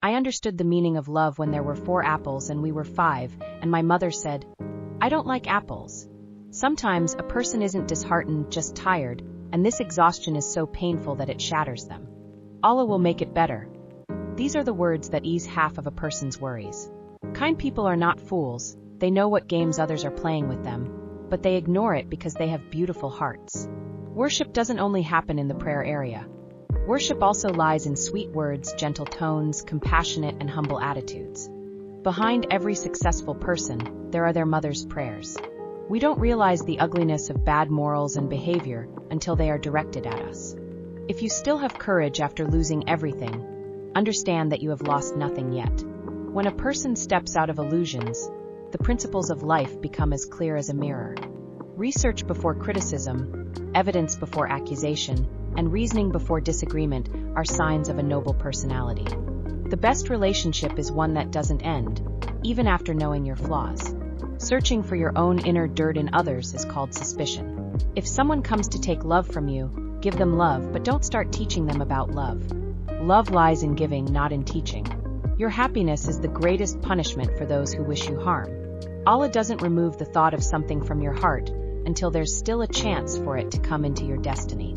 I understood the meaning of love when there were 4 apples and we were 5, and my mother said, "I don't like apples." Sometimes a person isn't disheartened, just tired, and this exhaustion is so painful that it shatters them. Allah will make it better. These are the words that ease half of a person's worries. Kind people are not fools, they know what games others are playing with them, but they ignore it because they have beautiful hearts. Worship doesn't only happen in the prayer area. Worship also lies in sweet words, gentle tones, compassionate and humble attitudes. Behind every successful person, there are their mother's prayers. We don't realize the ugliness of bad morals and behavior until they are directed at us. If you still have courage after losing everything, understand that you have lost nothing yet. When a person steps out of illusions, the principles of life become as clear as a mirror. Research before criticism, evidence before accusation, and reasoning before disagreement are signs of a noble personality. The best relationship is one that doesn't end, even after knowing your flaws. Searching for your own inner dirt in others is called suspicion. If someone comes to take love from you, give them love, but don't start teaching them about love. Love lies in giving, not in teaching. Your happiness is the greatest punishment for those who wish you harm. Allah doesn't remove the thought of something from your heart until there's still a chance for it to come into your destiny.